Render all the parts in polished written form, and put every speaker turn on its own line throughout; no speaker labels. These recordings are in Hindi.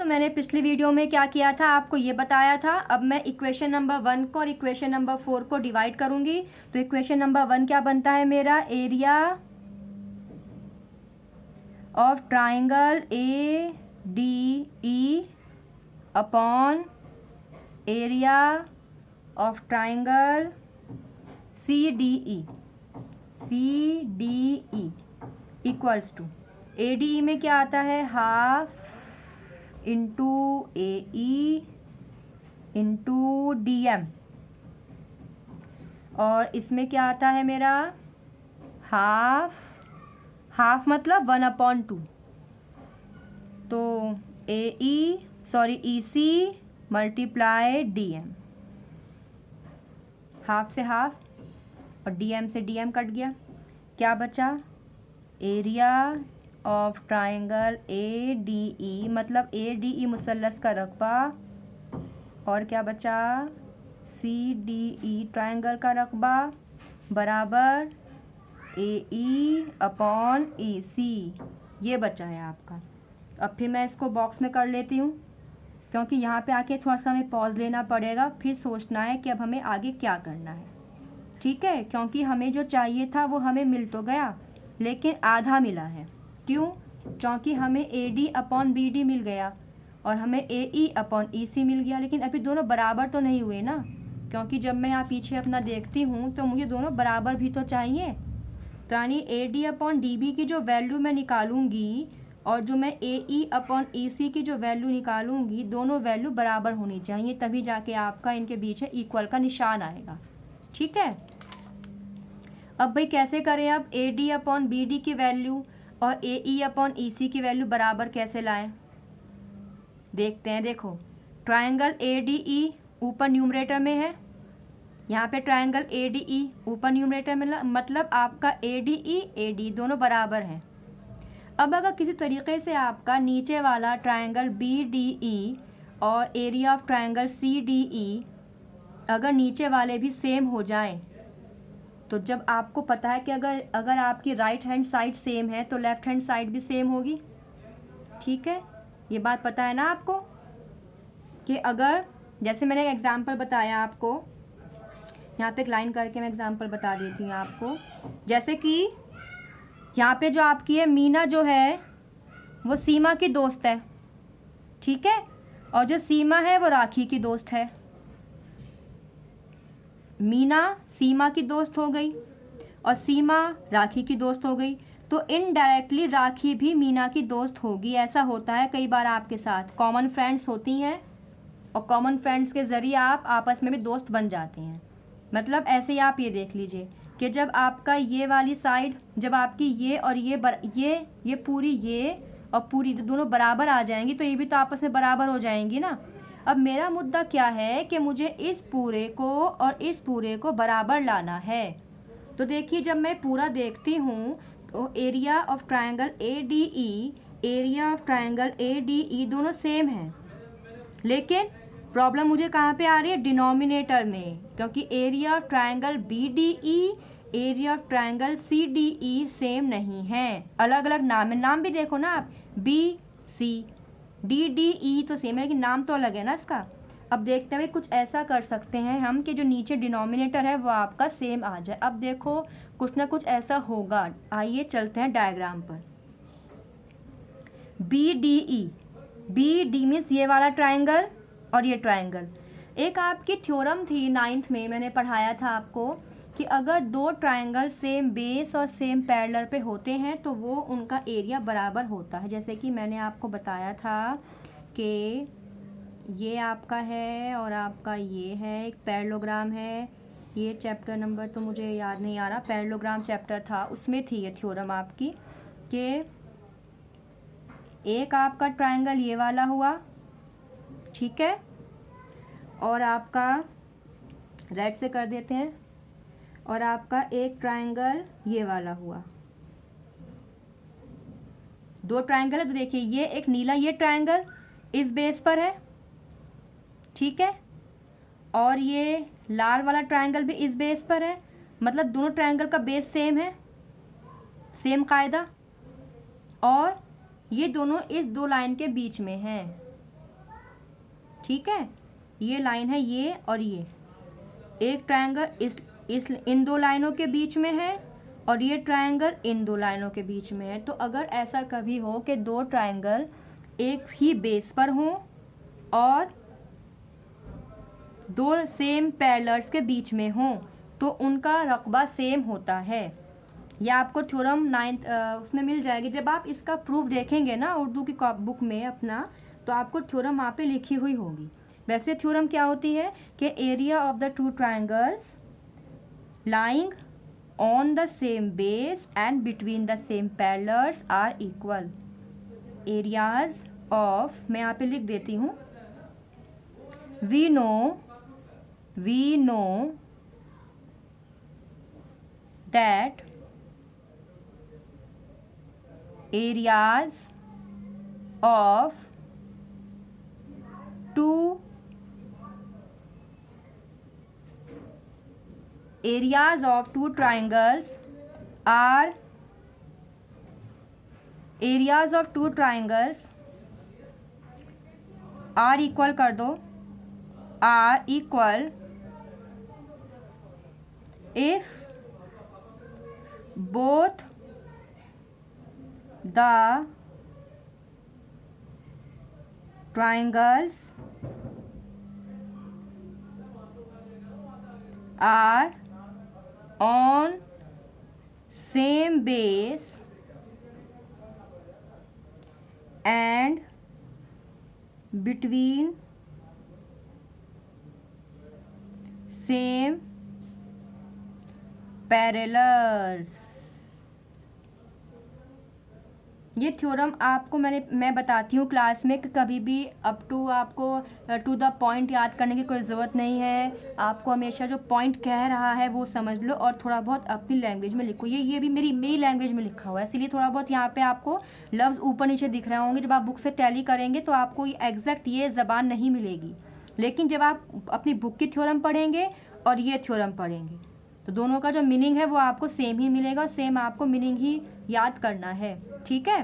तो मैंने पिछली वीडियो में क्या किया था, आपको ये बताया था। अब मैं इक्वेशन नंबर 1 को और इक्वेशन नंबर 4 को डिवाइड करूंगी। तो इक्वेशन नंबर 1 क्या बनता है मेरा, area of triangle A D E upon area of triangle C D E equals to, A D E में क्या आता है, half into A E into D M, और इसमें क्या आता है मेरा, हाफ मतलब 1/2। तो ई C multiply D M, half से हाफ और डी एम से डी एम कट गया, क्या बचा, area of triangle A D E, मतलब ए डी ई मुसल्लस का रकबा, और क्या बचा, सी डी ई ट्राइंगल का रकबा बराबर ए ई अपॉन ई सी, ये बचा है आपका। अब फिर मैं इसको बॉक्स में कर लेती हूँ, क्योंकि यहाँ पे आके थोड़ा सा हमें पॉज लेना पड़ेगा, फिर सोचना है कि अब हमें आगे क्या करना है। ठीक है, क्योंकि हमें जो चाहिए था वो हमें मिल तो गया, लेकिन आधा मिला है। क्यों, क्योंकि हमें A D upon B D मिल गया और हमें ए ई अपॉन ई सी मिल गया, लेकिन अभी दोनों बराबर तो नहीं हुए ना, क्योंकि जब मैं यहाँ पीछे अपना देखती हूँ तो मुझे दोनों बराबर भी तो चाहिए। तो यानी A D upon D B की जो वैल्यू मैं निकालूंगी और जो मैं ए ई अपॉन ई सी की जो वैल्यू निकालूंगी, दोनों वैल्यू बराबर होनी चाहिए, तभी जाके आपका इनके बीच इक्वल का निशान आएगा। ठीक है, अब भाई कैसे करें, अब A D upon B D की वैल्यू और ए ई अपॉन ई सी की वैल्यू बराबर कैसे लाएं, देखते हैं। देखो, ट्रायंगल ए डी ई ऊपर न्यूमरेटर में है, यहाँ पे ट्रायंगल ए डी ई ऊपर न्यूमरेटर में, मतलब आपका ए डी दोनों बराबर हैं। अब अगर किसी तरीके से आपका नीचे वाला ट्रायंगल बी डी ई और area of triangle C D E अगर नीचे वाले भी सेम हो जाएं, तो जब आपको पता है कि अगर आपकी राइट हैंड साइड सेम है तो लेफ्ट हैंड साइड भी सेम होगी। ठीक है, ये बात पता है ना आपको, कि अगर जैसे मैंने एक एग्जांपल बताया आपको, यहाँ पे एक लाइन करके मैं एग्जांपल बता देती हूँ आपको। जैसे कि यहाँ पे जो आपकी है मीना, जो है वो सीमा की दोस्त है। ठीक है, और जो सीमा है वो राखी की दोस्त है। मीना सीमा की दोस्त हो गई और सीमा राखी की दोस्त हो गई, तो इनडायरेक्टली राखी भी मीना की दोस्त होगी। ऐसा होता है कई बार आपके साथ, कॉमन फ्रेंड्स होती हैं और कॉमन फ्रेंड्स के ज़रिए आप आपस में भी दोस्त बन जाते हैं। मतलब ऐसे ही आप ये देख लीजिए कि जब आपका ये वाली साइड, जब आपकी ये और ये पूरी ये और पूरी दोनों बराबर आ जाएंगी, तो ये भी तो आपस में बराबर हो जाएंगी ना। अब मेरा मुद्दा क्या है कि मुझे इस पूरे को और इस पूरे को बराबर लाना है। तो देखिए, जब मैं पूरा देखती हूँ तो area of triangle A D E, area of triangle A D ई दोनों सेम हैं, लेकिन प्रॉब्लम मुझे कहाँ पे आ रही है, डिनोमिनेटर में, क्योंकि area of triangle B D E, area of triangle C D E same नहीं है, अलग अलग नाम है। नाम भी देखो ना आप, B C D D E तो सेम है, लेकिन नाम तो अलग है ना इसका। अब देखते हैं कुछ ऐसा कर सकते हैं हम कि जो नीचे डिनोमिनेटर है वो आपका सेम आ जाए। अब देखो कुछ ना कुछ ऐसा होगा, आइए चलते हैं डायग्राम पर। B D E, B D means ये वाला ट्राइंगल और ये ट्राइंगल। एक आपकी थ्योरम थी 9th में, मैंने पढ़ाया था आपको कि अगर दो ट्राइंगल सेम बेस और सेम पैरेलल पे होते हैं तो वो उनका एरिया बराबर होता है। जैसे कि मैंने आपको बताया था कि ये आपका है और आपका ये है, एक पैरेललोग्राम है। ये चैप्टर नंबर तो मुझे याद नहीं आ रहा, पैरेललोग्राम चैप्टर था, उसमें थी ये थ्योरम आपकी, कि एक आपका ट्राइंगल ये वाला हुआ, ठीक है, और आपका रेड से कर देते हैं, और आपका एक ट्राइंगल ये वाला हुआ। दो ट्राइंगल है, तो देखिए ये एक नीला, ये ट्राइंगल इस बेस पर है, ठीक है, और ये लाल वाला ट्राइंगल भी इस बेस पर है। मतलब दोनों ट्राइंगल का बेस सेम है, सेम कायदा, और ये दोनों इस दो लाइन के बीच में हैं। ठीक है, ये लाइन है ये और ये, एक ट्रायंगल इस इन दो लाइनों के बीच में है और ये ट्रायंगल इन दो लाइनों के बीच में है। तो अगर ऐसा कभी हो कि दो ट्रायंगल एक ही बेस पर हों और दो सेम पैरेलल्स के बीच में हों तो उनका रकबा सेम होता है। यह आपको थ्योरम 9th उसमें मिल जाएगी। जब आप इसका प्रूफ देखेंगे ना उर्दू की बुक में अपना, तो आपको थ्योरम वहाँ पे लिखी हुई होगी। वैसे थ्योरम क्या होती है कि area of the two triangles lying on the same base and between the same parallels are equal. Areas of, मैं यहाँ पे लिख देती हूँ, we know that areas of two triangles are equal कर दो, are equal if both the triangles are on same base and between same parallels। ये थ्योरम आपको मैं बताती हूँ क्लास में कि कभी भी अप टू आपको टू द पॉइंट याद करने की कोई ज़रूरत नहीं है। आपको हमेशा जो पॉइंट कह रहा है वो समझ लो और थोड़ा बहुत अपनी लैंग्वेज में लिखो। ये भी मेरी लैंग्वेज में लिखा हुआ है, इसलिए थोड़ा बहुत यहाँ पे आपको लफ्ज़ ऊपर नीचे दिख रहे होंगे। जब आप बुक से टैली करेंगे तो आपको एग्जैक्ट ये ज़बान नहीं मिलेगी, लेकिन जब आप अपनी बुक की थ्योरम पढ़ेंगे और ये थ्योरम पढ़ेंगे तो दोनों का जो मीनिंग है वो आपको सेम ही मिलेगा और सेम आपको मीनिंग ही याद करना है। ठीक है,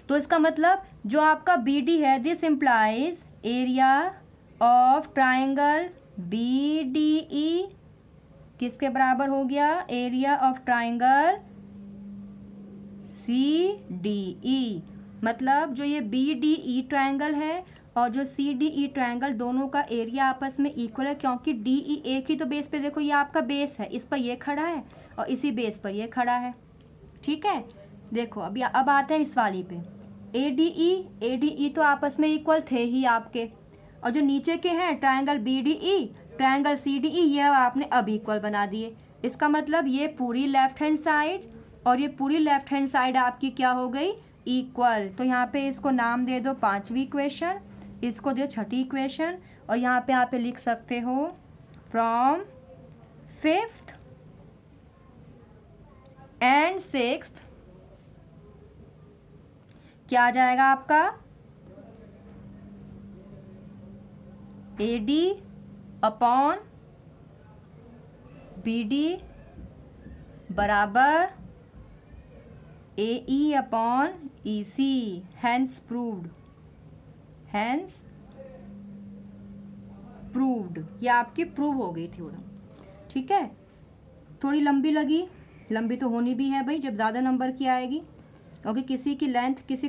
तो इसका मतलब जो आपका बी डी है, this implies area of triangle B D E किसके बराबर हो गया, area of triangle C D E. मतलब जो ये बी डी ई ट्राइंगल है और जो सी डी ई ट्राइंगल, दोनों का एरिया आपस में इक्वल है, क्योंकि डी ई एक ही तो बेस पे, देखो ये आपका बेस है, इस पर ये खड़ा है और इसी बेस पर ये खड़ा है। ठीक है, देखो अब आते हैं इस वाली पे, ए डी ई तो आपस में इक्वल थे ही आपके, और जो नीचे के हैं triangle B D E, triangle C D E, ये आपने अब इक्वल बना दिए। इसका मतलब ये पूरी लेफ्ट हैंड साइड और ये पूरी लेफ्ट हैंड साइड आपकी क्या हो गई, इक्वल। तो यहाँ पे इसको नाम दे दो 5वीं इक्वेशन, इसको दो 6ठी इक्वेशन, और यहाँ पे लिख सकते हो फ्रॉम 5th एंड 6th क्या आ जाएगा आपका, A D upon B D बराबर A E upon E C. Hence proved, ये आपकी प्रूव हो गई थ्योरम। ठीक है, थोड़ी लंबी लगी, लंबी तो होनी भी है भाई जब ज़्यादा नंबर की आएगी, क्योंकि किसी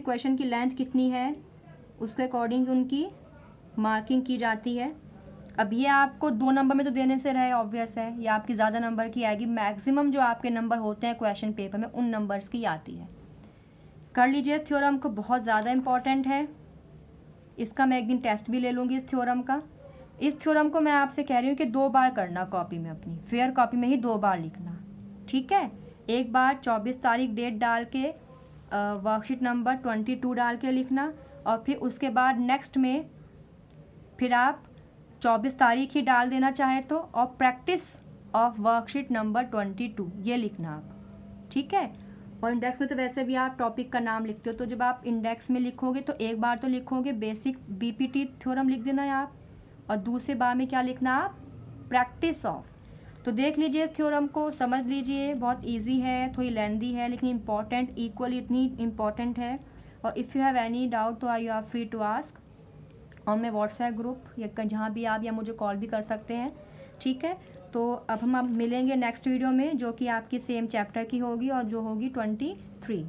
क्वेश्चन की लेंथ कितनी है उसके अकॉर्डिंग उनकी मार्किंग की जाती है। अब ये आपको 2 नंबर में तो देने से रहे, ऑब्वियस है, ये आपकी ज़्यादा नंबर की आएगी। मैक्सिमम जो आपके नंबर होते हैं क्वेश्चन पेपर में उन नंबर्स की आती है। कर लीजिए इस थ्योरम को, बहुत ज़्यादा इंपॉर्टेंट है। इसका मैं एक दिन टेस्ट भी ले लूँगी इस थ्योरम का। इस थ्योरम को मैं आपसे कह रही हूँ कि 2 बार करना कॉपी में, अपनी फेयर कॉपी में ही 2 बार लिखना। ठीक है, एक बार 24 तारीख डेट डाल के वर्कशीट नंबर 22 डाल के लिखना, और फिर उसके बाद नेक्स्ट में फिर आप 24 तारीख ही डाल देना चाहे तो, और प्रैक्टिस ऑफ वर्कशीट नंबर 22 ये लिखना आप। ठीक है, और इंडेक्स में तो वैसे भी आप टॉपिक का नाम लिखते हो, तो जब आप इंडेक्स में लिखोगे तो एक बार तो लिखोगे बेसिक बीपीटी थ्योरम लिख देना है आप, और दूसरे बार में क्या लिखना आप, प्रैक्टिस ऑफ। तो देख लीजिए इस थ्योरम को, समझ लीजिए, बहुत इजी है, थोड़ी लेंदी है लेकिन इम्पॉर्टेंट, इक्वली इतनी इम्पॉर्टेंट है। और if you have any doubt तो you are free to ask. और मैं व्हाट्सएप ग्रुप या जहाँ भी आप या मुझे कॉल भी कर सकते हैं, ठीक है। तो अब हम मिलेंगे नेक्स्ट वीडियो में, जो कि आपकी सेम चैप्टर की होगी और जो होगी 23।